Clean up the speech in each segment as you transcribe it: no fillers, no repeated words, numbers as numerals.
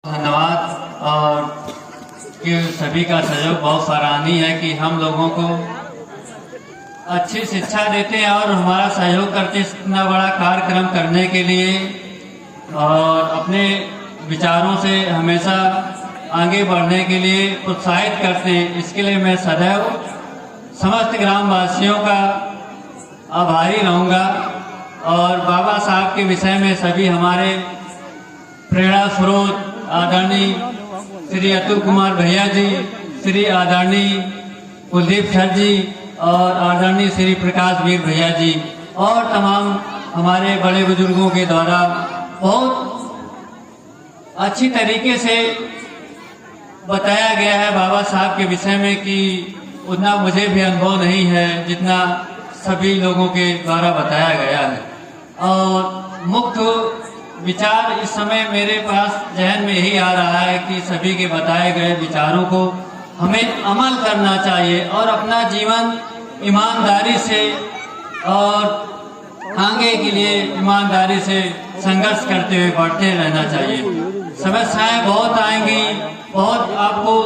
धन्यवाद और कि सभी का सहयोग बहुत सराहनीय है कि हम लोगों को अच्छी शिक्षा देते हैं और हमारा सहयोग करते हैं इतना बड़ा कार्यक्रम करने के लिए और अपने विचारों से हमेशा आगे बढ़ने के लिए प्रोत्साहित करते हैं। इसके लिए मैं सदैव समस्त ग्रामवासियों का आभारी रहूँगा और बाबा साहब के विषय में सभी हमारे प्रेरणा स्रोत आदरणीय श्री अतुल कुमार भैया जी, श्री आदरणीय कुलदीप सर जी और आदरणीय श्री प्रकाश वीर भैया जी और तमाम हमारे बड़े बुजुर्गों के द्वारा बहुत अच्छी तरीके से बताया गया है बाबा साहब के विषय में कि उतना मुझे भी अनुभव नहीं है जितना सभी लोगों के द्वारा बताया गया है। और मुख्य विचार इस समय मेरे पास जहन में यही आ रहा है कि सभी के बताए गए विचारों को हमें अमल करना चाहिए और अपना जीवन ईमानदारी से और आगे के लिए ईमानदारी से संघर्ष करते हुए बढ़ते रहना चाहिए। समस्याएं बहुत आएंगी, बहुत आपको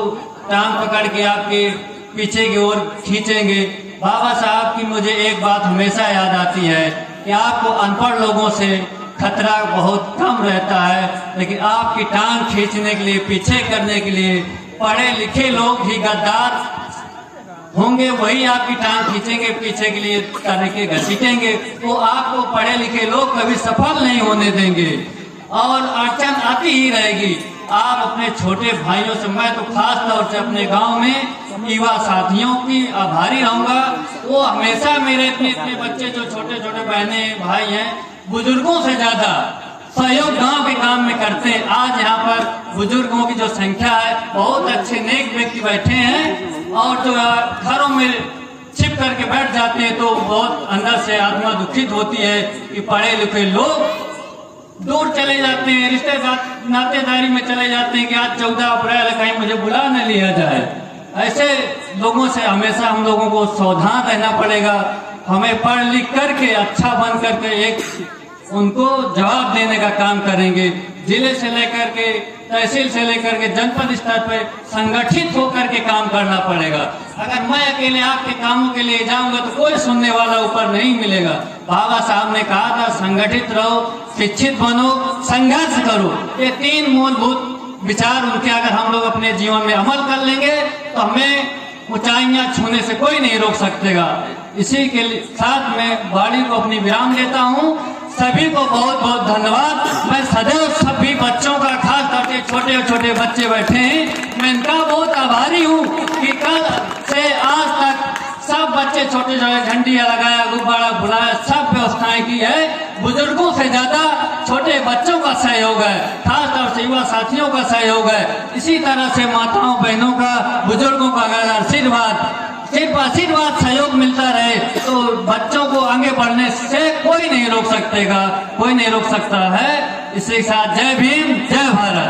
टांग पकड़ के आपके पीछे की ओर खींचेंगे। बाबा साहब की मुझे एक बात हमेशा याद आती है कि आपको अनपढ़ लोगों से खतरा बहुत कम रहता है, लेकिन आपकी टांग खींचने के लिए, पीछे करने के लिए पढ़े लिखे लोग ही गद्दार होंगे, वही आपकी टांग खींचेंगे, पीछे के लिए तरीके घसीटेंगे। वो आपको पढ़े लिखे लोग कभी सफल नहीं होने देंगे और अड़चन आती ही रहेगी। आप अपने छोटे भाइयों से, मैं तो खास तौर से अपने गांव में युवा साथियों की आभारी रहूंगा। वो हमेशा मेरे इतने बच्चे जो छोटे छोटे बहने भाई हैं, बुजुर्गों से ज्यादा सहयोग गांव के काम में करते हैं। आज यहाँ पर बुजुर्गों की जो संख्या है, बहुत अच्छे नेक व्यक्ति बैठे हैं और जो घरों में छिप करके बैठ जाते हैं तो बहुत अंदर से आत्मा दुखित होती है कि पढ़े लिखे लोग दूर चले जाते हैं, रिश्तेदार नातेदारी में चले जाते हैं कि आज 14 अप्रैल कहीं मुझे बुला न लिया जाए। ऐसे लोगों से हमेशा हम लोगों को सावधान रहना पड़ेगा। हमें पढ़ लिख करके अच्छा बन करके एक उनको जवाब देने का काम करेंगे। जिले से लेकर के तहसील से लेकर के जनपद स्तर पर संगठित होकर के काम करना पड़ेगा। अगर मैं अकेले आपके कामों के लिए जाऊंगा तो कोई सुनने वाला ऊपर नहीं मिलेगा। बाबा साहब ने कहा था संगठित रहो, शिक्षित बनो, संघर्ष करो। ये 3 मूलभूत विचार उनके अगर हम लोग अपने जीवन में अमल कर लेंगे तो हमें ऊंचाइयां छूने से कोई नहीं रोक सकेगा। इसी के साथ मैं वाणी को अपनी विराम देता हूं। सभी को बहुत बहुत धन्यवाद। मैं सदैव सभी बच्चों का, खास तौर से छोटे छोटे बच्चे बैठे हैं, मैं इनका बहुत आभारी हूँ कि कल से आज तक सब बच्चे छोटे छोटे झंडियां लगाया, गुब्बारा बुलाया, सब व्यवस्थाएं की है। बुजुर्गों से ज्यादा छोटे बच्चों का सहयोग है, खास तौर से युवा साथियों का सहयोग है। इसी तरह से माताओं बहनों का, बुजुर्गों का अगर आशीर्वाद, सिर्फ आशीर्वाद सहयोग मिलता रहे तो बच्चों को आगे बढ़ने से कोई नहीं रोक सकता है। इसी के साथ जय भीम, जय भारत।